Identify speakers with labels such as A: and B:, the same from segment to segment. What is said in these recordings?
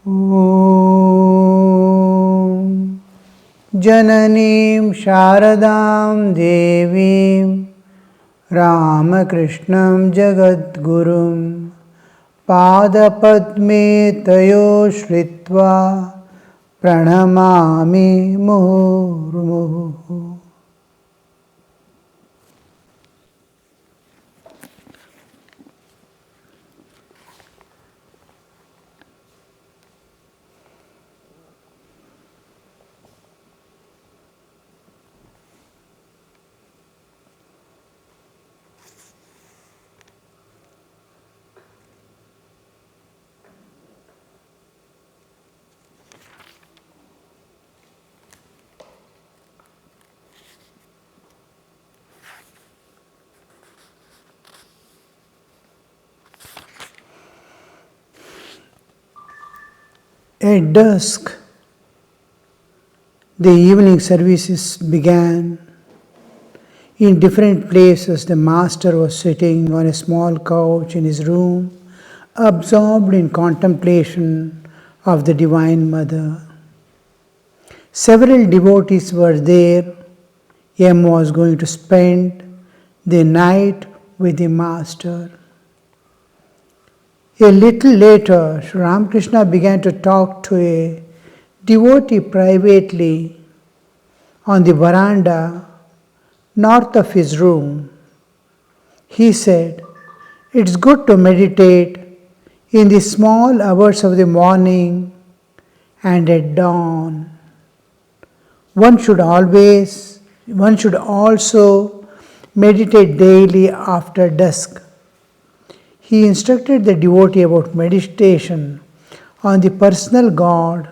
A: Om Jananim Sharadam Devim Ramakrishnam Jagadgurum Padapadme Tayo Shritva Pranamami Muhurmuhu. At dusk, the evening services began. In different places, the master was sitting on a small couch in his room, absorbed in contemplation of the Divine Mother. Several devotees were there. M was going to spend the night with the master. A little later, Sri Ramakrishna began to talk to a devotee privately on the veranda north of his room. He said, "It's good to meditate in the small hours of the morning and at dawn. One should also meditate daily after dusk." He instructed the devotee about meditation on the personal God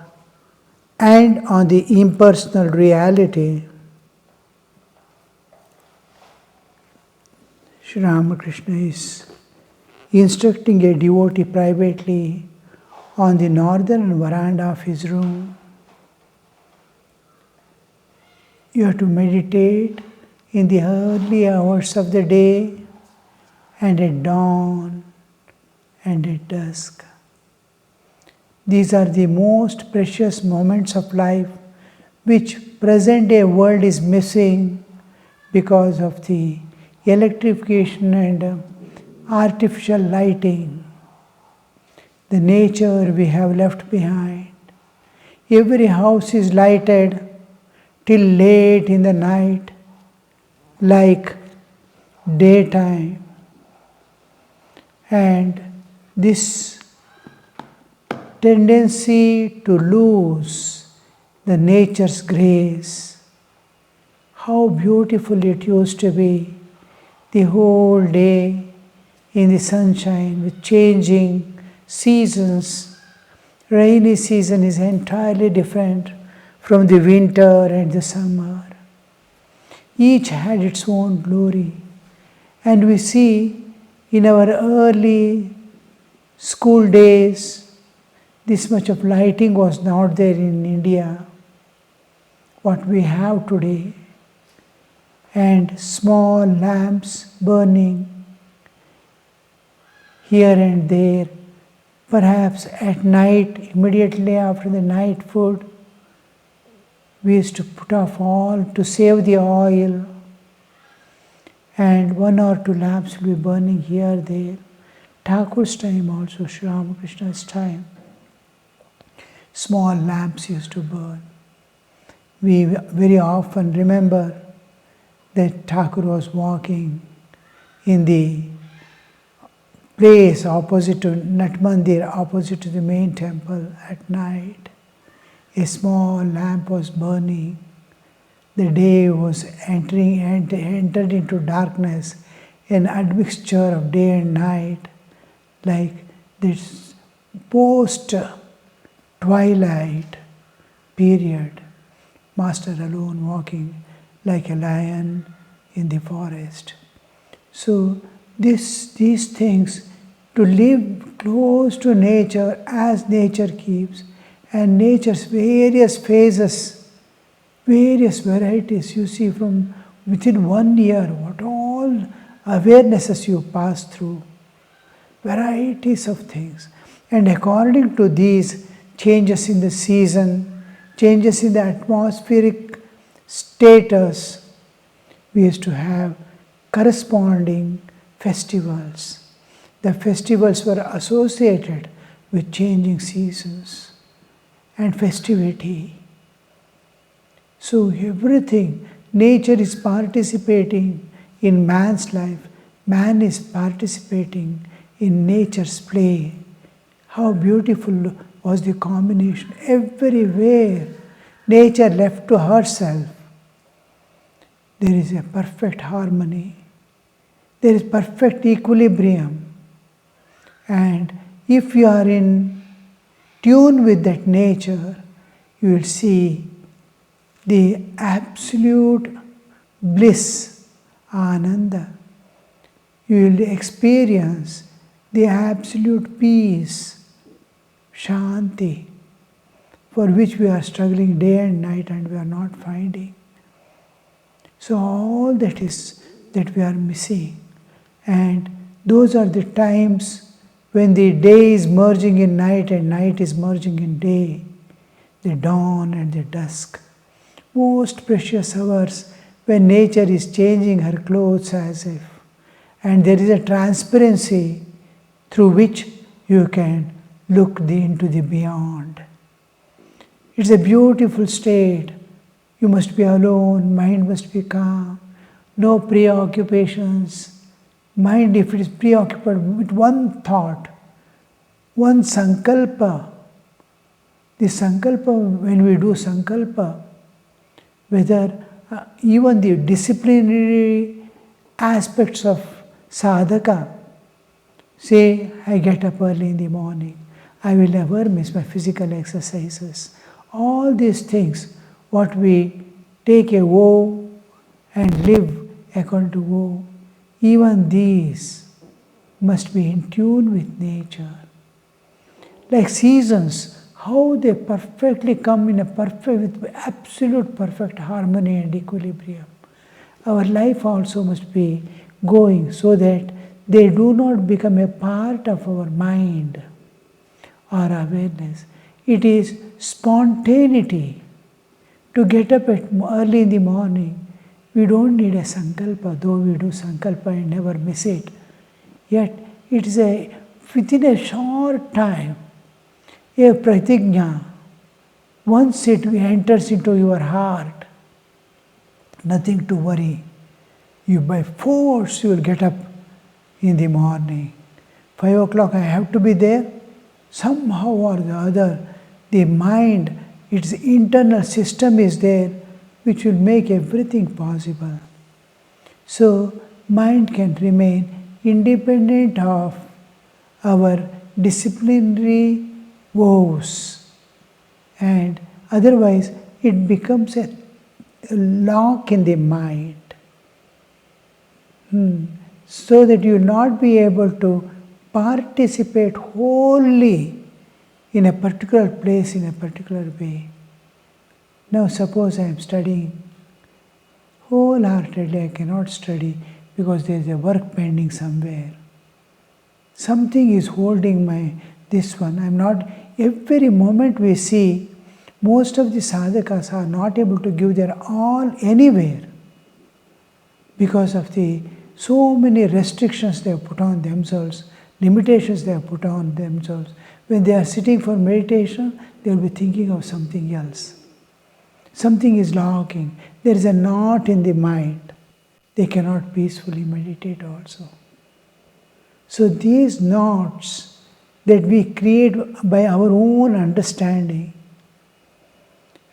A: and on the impersonal reality. Sri Ramakrishna is instructing a devotee privately on the northern veranda of his room. You have to meditate in the early hours of the day and at dawn and at dusk. These are the most precious moments of life which present day world is missing because of the electrification and artificial lighting. The nature we have left behind. Every house is lighted till late in the night like daytime. And this tendency to lose the nature's grace, how beautiful it used to be, the whole day in the sunshine with changing seasons. Rainy season is entirely different from the winter and the summer. Each had its own glory. And we see in our early school days, this much of lighting was not there in India, what we have today, and small lamps burning here and there. Perhaps at night, immediately after the night food, we used to put off all to save the oil, and 1 or 2 lamps will be burning here, there. Thakur's time also, Sri Ramakrishna's time, small lamps used to burn. We very often remember that Thakur was walking in the place opposite to Nat Mandir, opposite to the main temple at night. A small lamp was burning. The day was entered into darkness, an admixture of day and night, like this post-twilight period. Master alone walking like a lion in the forest. So these things, to live close to nature as nature keeps, and nature's various phases, various varieties you see from within 1 year, what all awarenesses you pass through, varieties of things. And according to these, changes in the season, changes in the atmospheric status, we used to have corresponding festivals. The festivals were associated with changing seasons and festivity. So everything, nature is participating in man's life, man is participating in nature's play. How beautiful was the combination. Everywhere, nature left to herself, there is a perfect harmony. There is perfect equilibrium. And if you are in tune with that nature, you will see the absolute bliss, ananda. You will experience the absolute peace, shanti, for which we are struggling day and night and we are not finding. So all that is that we are missing. And those are the times when the day is merging in night and night is merging in day, the dawn and the dusk. Most precious hours when nature is changing her clothes as if, and there is a transparency through which you can look into the beyond. It's a beautiful state. You must be alone, mind must be calm, no preoccupations. Mind, if it is preoccupied with one thought, one sankalpa, the sankalpa, when we do sankalpa, whether even the disciplinary aspects of sadhaka, say, I get up early in the morning, I will never miss my physical exercises. All these things, what we take a vow and live according to vow, even these must be in tune with nature. Like seasons, how they perfectly come in with absolute perfect harmony and equilibrium. Our life also must be going so that they do not become a part of our mind or awareness. It is spontaneity. To get up early in the morning, we don't need a sankalpa, though we do sankalpa and never miss it. Yet it is within a short time, a pratigna, once it enters into your heart, nothing to worry. You by force you will get up in the morning. 5 o'clock I have to be there. Somehow or the other, the mind, its internal system is there, which will make everything possible. So, mind can remain independent of our disciplinary vows, and otherwise it becomes a lock in the mind. So that you will not be able to participate wholly in a particular place, in a particular way. Now suppose I am studying, wholeheartedly I cannot study because there is a work pending somewhere. Something is holding this one. I am not, every moment we see, most of the sadhakas are not able to give their all anywhere because of the so many restrictions they have put on themselves, limitations they have put on themselves. When they are sitting for meditation, they will be thinking of something else. Something is locking. There is a knot in the mind. They cannot peacefully meditate also. So these knots that we create by our own understanding,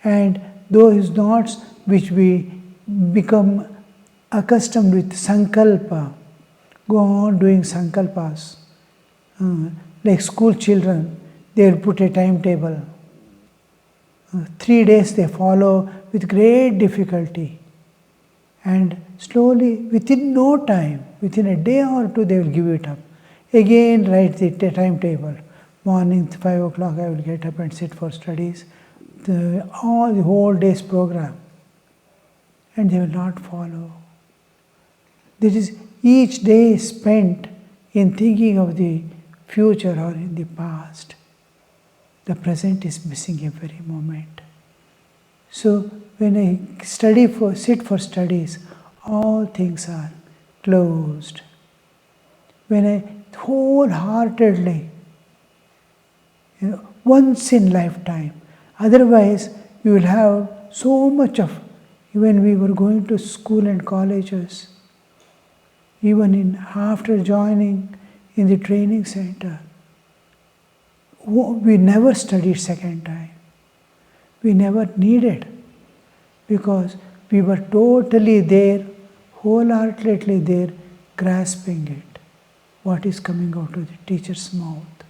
A: and those knots which we become accustomed with sankalpa, go on doing sankalpas. Like school children, they will put a timetable. 3 days they follow with great difficulty. And slowly, within no time, within a day or two, they will give it up. Again, write the timetable. Morning, 5 o'clock, I will get up and sit for studies. The whole day's program. And they will not follow. This is each day is spent in thinking of the future or in the past. the present is missing every moment. So when I sit for studies, all things are closed. When I wholeheartedly, once in lifetime, otherwise you will have so much of, when we were going to school and colleges, even after joining in the training center, we never studied second time. We never needed, because we were totally there, wholeheartedly there, grasping it, what is coming out of the teacher's mouth.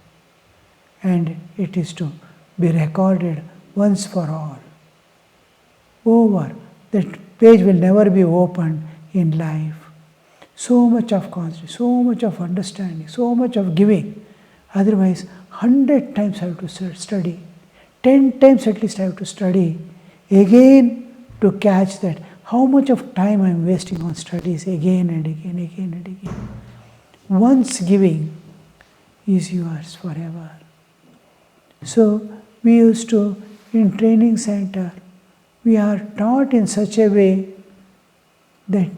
A: And it is to be recorded once for all. Over. That page will never be opened in life. So much of consciousness, so much of understanding, so much of giving. Otherwise, 100 times I have to study. 10 times at least I have to study. Again to catch that. How much of time I am wasting on studies again and again, again and again. Once giving is yours forever. So we used to, in training center, we are taught in such a way that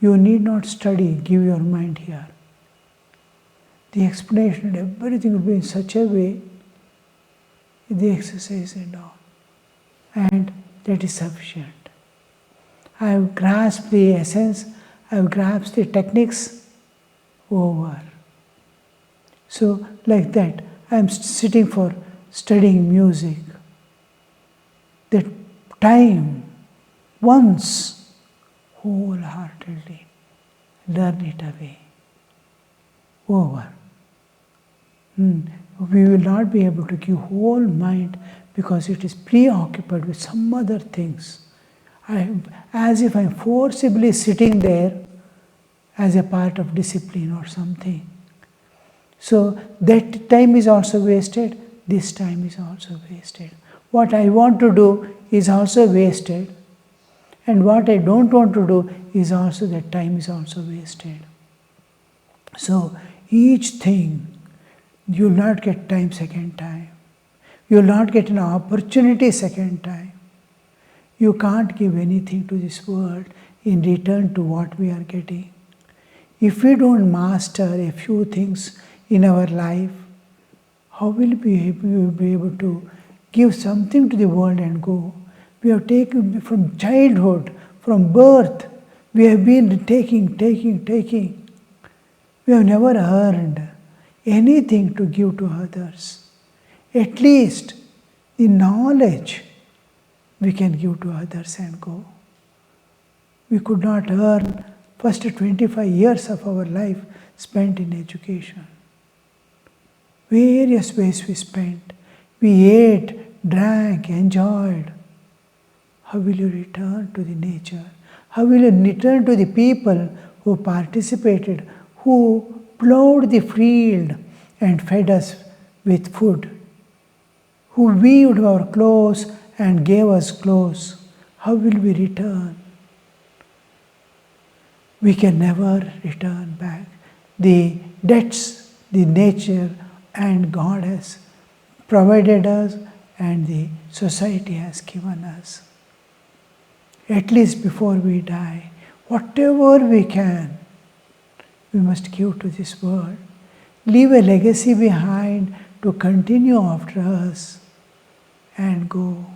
A: you need not study, give your mind here. The explanation and everything will be in such a way, the exercise and all. And that is sufficient. I have grasped the essence, I have grasped the techniques, over. So like that, I am sitting for studying music. That time, once, wholeheartedly, learn it away. Over. We will not be able to give whole mind because it is preoccupied with some other things. As if I am forcibly sitting there as a part of discipline or something. So that time is also wasted, this time is also wasted. What I want to do is also wasted, and what I don't want to do is also, that time is also wasted. So each thing, you will not get time second time. You will not get an opportunity second time. You can't give anything to this world in return to what we are getting. If we don't master a few things in our life, how will we be able to give something to the world and go? We have taken from childhood, from birth, we have been taking. We have never earned anything to give to others. At least the knowledge we can give to others and go. We could not earn first 25 years of our life spent in education. Various ways we spent. We ate, drank, enjoyed. How will you return to the nature? How will you return to the people who participated, who plowed the field and fed us with food, who weaved our clothes and gave us clothes? How will we return? We can never return back. The debts, the nature and God has provided us and the society has given us. At least before we die, whatever we can, we must give to this world. Leave a legacy behind to continue after us and go.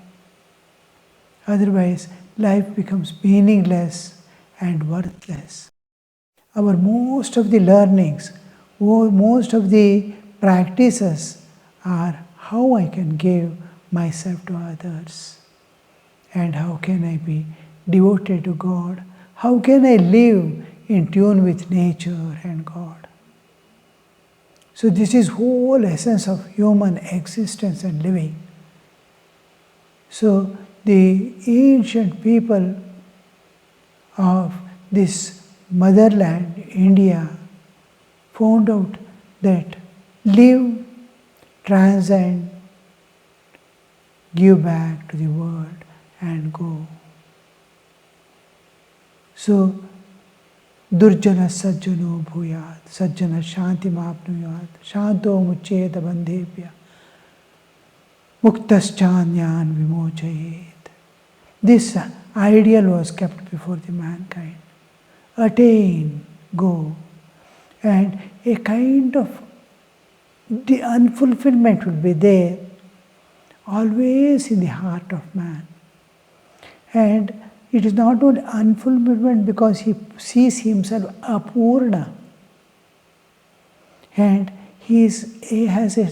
A: Otherwise, life becomes meaningless and worthless. Most of the learnings, most of the practices are how I can give myself to others, and how can I be devoted to God, how can I live in tune with nature and God. So this is whole essence of human existence and living. So the ancient people of this motherland, India, found out that live, transcend, give back to the world and go. So Durjana sajjano bhuyat, sajjana shanti mapnuyat, shanto muccheta bandhebhya. Muktaschanyan vimochayet. This ideal was kept before the mankind. Attain, go. And a kind of the unfulfillment will be there, always in the heart of man. And it is not only unfulfillment because he sees himself apurna. And he has a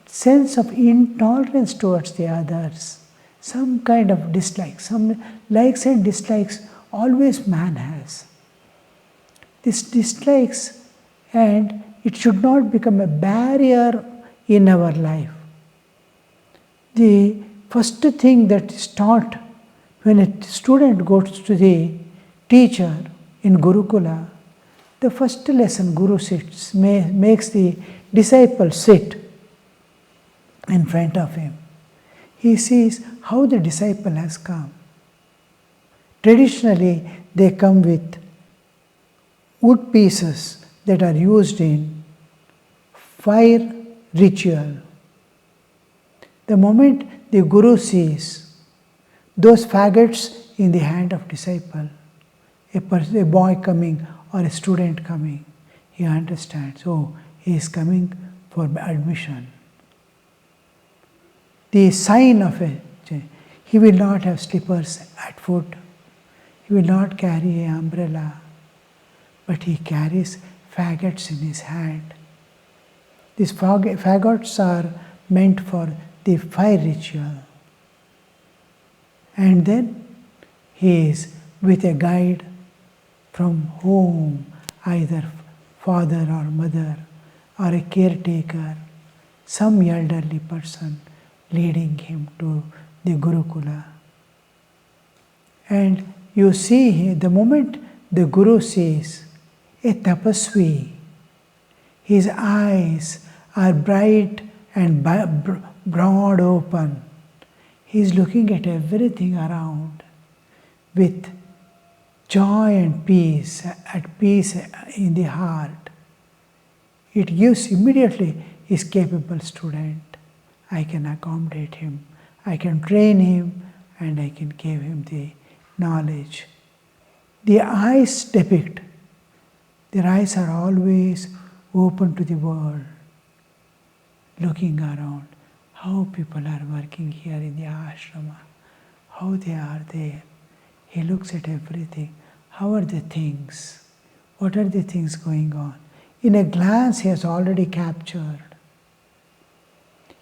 A: sense of intolerance towards the others. Some kind of dislike, some likes and dislikes always man has. These dislikes, and it should not become a barrier in our life. The first thing that is taught when a student goes to the teacher in Gurukula, the first lesson Guru makes the disciple sit in front of him. He sees how the disciple has come. Traditionally, they come with wood pieces that are used in fire ritual. The moment the Guru sees those faggots in the hand of disciple, a boy coming or a student coming, he understands, oh, he is coming for admission. The sign of it, he will not have slippers at foot, he will not carry an umbrella, but he carries faggots in his hand. These faggots are meant for the fire ritual. And then he is with a guide from home, either father or mother or a caretaker, some elderly person leading him to the Gurukula. And you see, the moment the Guru sees a tapasvi, his eyes are bright and broad open. He is looking at everything around with joy and peace, at peace in the heart. It gives immediately his capable student. I can accommodate him, I can train him, and I can give him the knowledge. The eyes depict, their eyes are always open to the world, looking around, how people are working here in the ashrama, how they are there. He looks at everything. How are the things? What are the things going on? In a glance, he has already captured.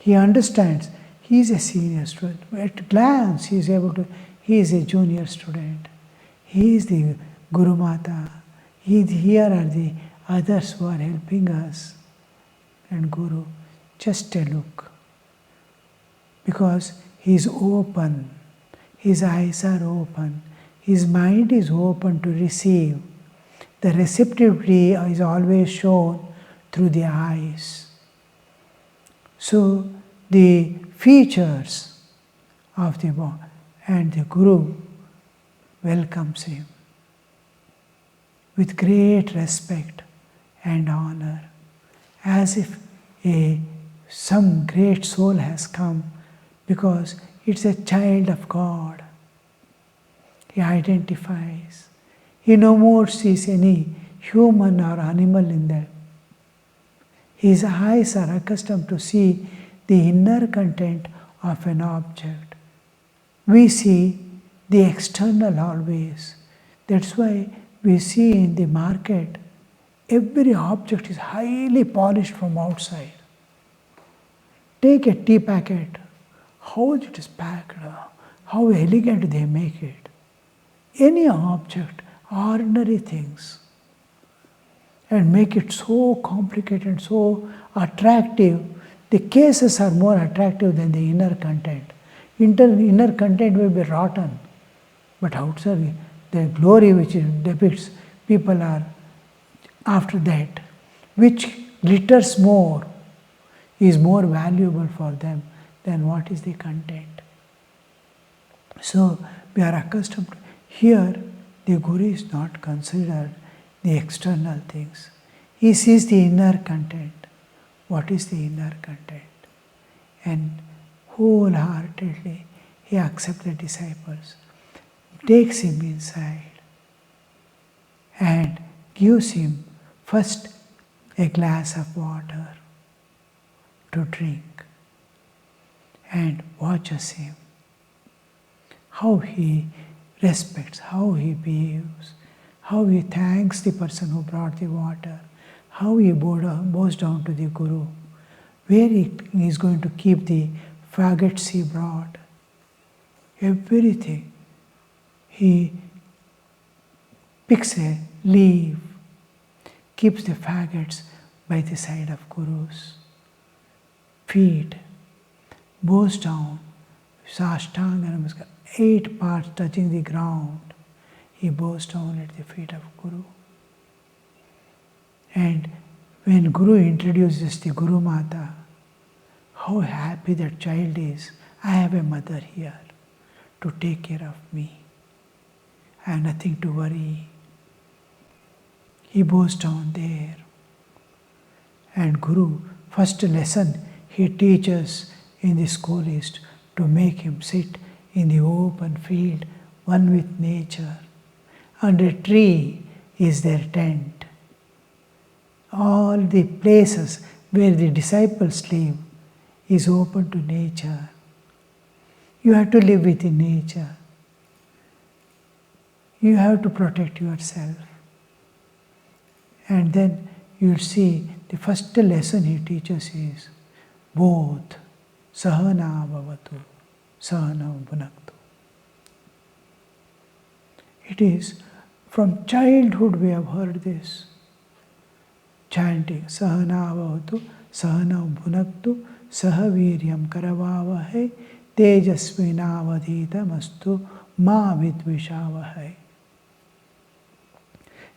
A: He understands he is a senior student. At a glance, he is able to, he is a junior student. He is the Guru Mata. Here are the others who are helping us. And Guru, just a look. Because he is open, his eyes are open, his mind is open to receive. The receptivity is always shown through the eyes. So the features of the body, and the Guru welcomes him with great respect and honor, as if some great soul has come, because it's a child of God. He identifies. He no more sees any human or animal in them. His eyes are accustomed to see the inner content of an object. We see the external always. That's why we see in the market, every object is highly polished from outside. Take a tea packet, how it is packed, how elegant they make it. Any object, ordinary things, and make it so complicated, so attractive. The cases are more attractive than the inner content. Inner content will be rotten, but outside the glory which it depicts, people are after that. Which glitters more is more valuable for them than what is the content. So we are accustomed to, here the Guru is not considered the external things. He sees the inner content. What is the inner content? And wholeheartedly he accepts the disciples, takes him inside and gives him first a glass of water to drink and watches him, how he respects, how he behaves, how he thanks the person who brought the water, how he bows down to the Guru, where he is going to keep the faggots he brought, everything. He picks a leaf, keeps the faggots by the side of Guru's feet, bows down, Sashtanga Namaskar, 8 parts touching the ground. He bows down at the feet of Guru. And when Guru introduces the Guru Mata, how happy that child is. I have a mother here to take care of me. I have nothing to worry. He bows down there. And Guru, first lesson he teaches in the school is to make him sit in the open field, one with nature. Under a tree is their tent. All the places where the disciples live is open to nature. You have to live within nature. You have to protect yourself. And then you'll see the first lesson he teaches is both sahana bhavatu, sahana bhunaktu. It is from childhood we have heard this. Chanting sahana bhavatu, sahana bhunaktu, sahaviryam karavavahai, tejasvinavadhitamastu ma vidvishavahai.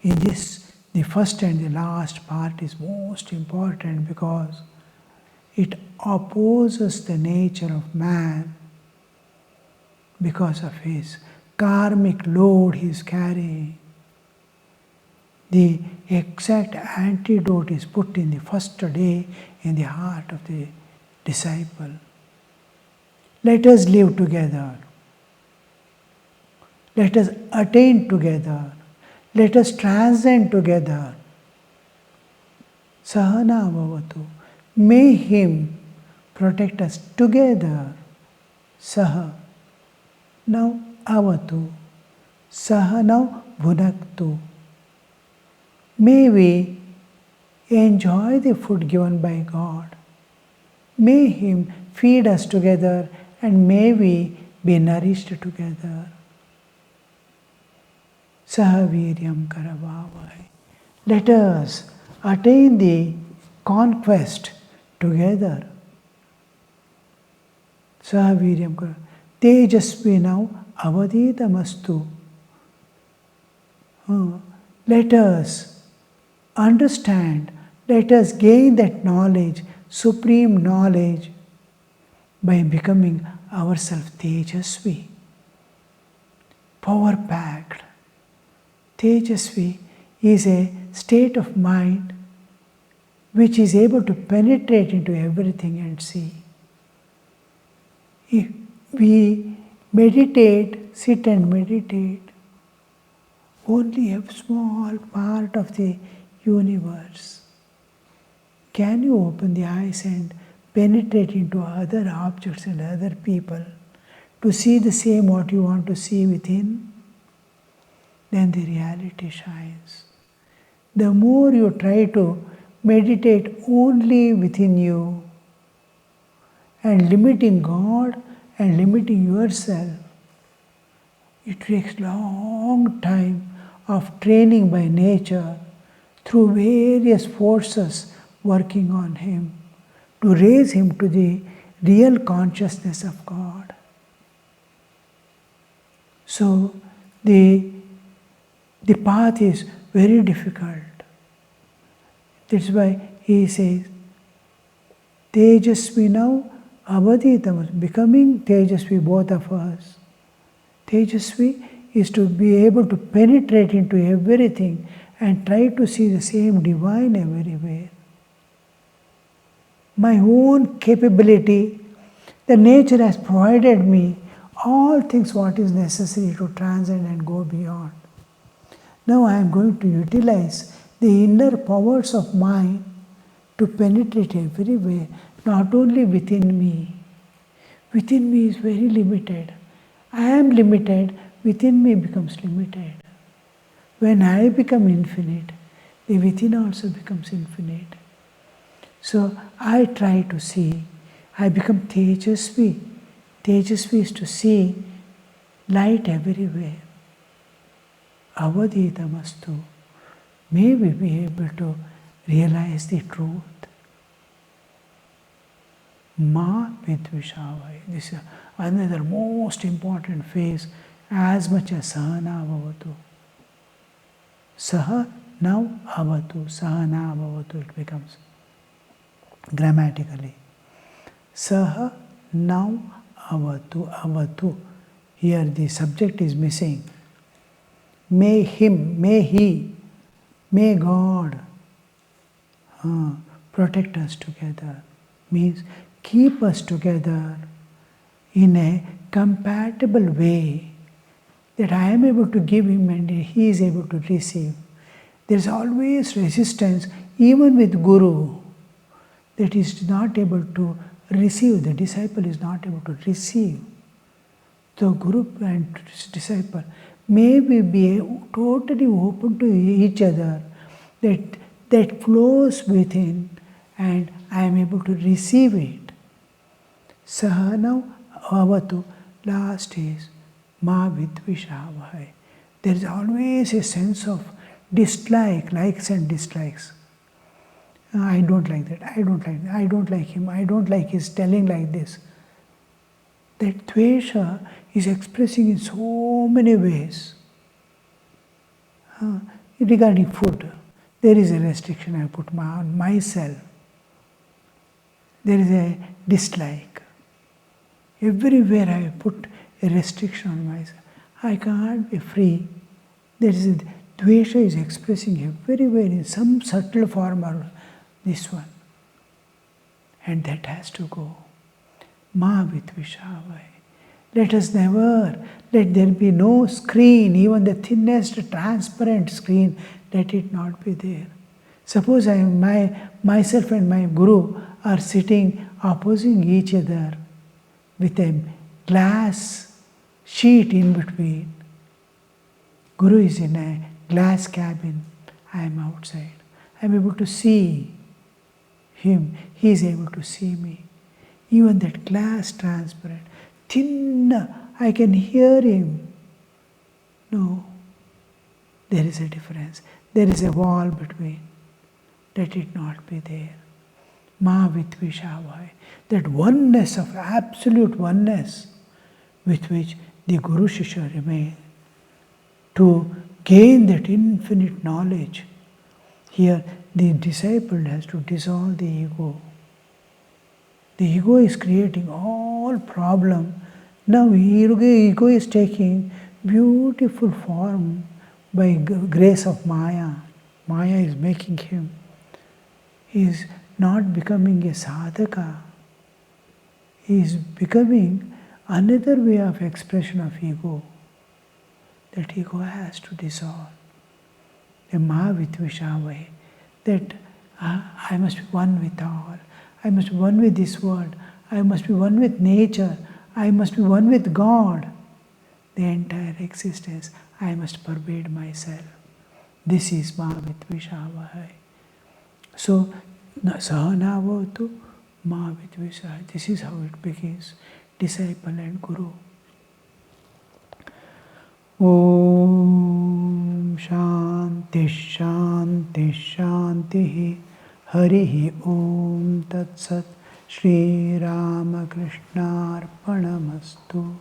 A: In this, the first and the last part is most important because it opposes the nature of man because of his karmic load he is carrying. The exact antidote is put in the first day in the heart of the disciple. Let us live together. Let us attain together. Let us transcend together. Sahana bhavatu. May Him protect us together. Saha. Now avatu. Saha now bhunaktu. May we enjoy the food given by God. May Him feed us together and may we be nourished together. Sahaviryam karavavai. Let us attain the conquest together. Sahaviryam karavavai. Tejasvinau avaditamastu. Let us understand, let us gain that knowledge, supreme knowledge, by becoming ourselves Tejasvi, power-packed. Tejasvi is a state of mind which is able to penetrate into everything and see. If we meditate, sit and meditate, only a small part of the universe. Can you open the eyes and penetrate into other objects and other people to see the same what you want to see within? Then the reality shines. The more you try to meditate only within you and limiting God and limiting yourself, it takes long time of training by nature through various forces working on him to raise him to the real consciousness of God. So the path is very difficult. That's why he says, Tejasvi now avaditamas, becoming Tejasvi, both of us. Tejasvi is to be able to penetrate into everything and try to see the same divine everywhere. My own capability The nature has provided me all things what is necessary to transcend and go beyond. Now I am going to utilize the inner powers of mind to penetrate everywhere, not only within me. Within me is very limited. I am limited, within me becomes limited. When I become infinite, the within also becomes infinite. So I try to see, I become Tejasvi. Tejasvi is to see light everywhere. Avaditamastu. May we be able to realize the truth. Ma vidvishavai. This is another most important phase, as much as Sahana Bhavatu. Saha now avatu, Sahana Bhavatu it becomes grammatically. Saha now avatu, avatu. Here the subject is missing. May him, may he, may God protect us together. Means keep us together in a compatible way that I am able to give him and he is able to receive. There is always resistance even with Guru that is not able to receive. The disciple is not able to receive. So Guru and disciple may we be totally open to each other, that flows within and I am able to receive it. Sahana avatu, last is ma vidvishavai. There is always a sense of dislike, likes and dislikes. I don't like that, I don't like that, I don't like him, I don't like his telling like this. That dvesha is expressing in so many ways. Regarding food, there is a restriction I put on myself. There is a dislike. Everywhere I put a restriction on myself. I can't be free. There is a dvesha is expressing everywhere in some subtle form or this one. And that has to go. Ma vidvishavai. Let us never, let there be no screen, even the thinnest transparent screen, let it not be there. Suppose myself and my Guru are sitting opposing each other with a glass sheet in between. Guru is in a glass cabin, I am outside. I am able to see him, he is able to see me. Even that glass transparent, thin, I can hear him. No, there is a difference. There is a wall between. Let it not be there. Ma vidvishavai. That oneness of absolute oneness with which the Guru Shishya remain. To gain that infinite knowledge, here the disciple has to dissolve the ego. The ego is creating all problem. Now ego is taking beautiful form by grace of Maya. Maya is making him. He is not becoming a sadhaka. He is becoming another way of expression of ego. That ego has to dissolve. The Mahavidvishavai, that I must be one with all. I must be one with this world. I must be one with nature. I must be one with God. The entire existence, I must pervade myself. This is Mahavidvishavai. So, Sahanavatu Mahavidvishavai. This is how it begins. Disciple and Guru. Om Shanti Shanti Shanti Harihi Om Tat Sat Shri Ramakrishna Arpanamastu.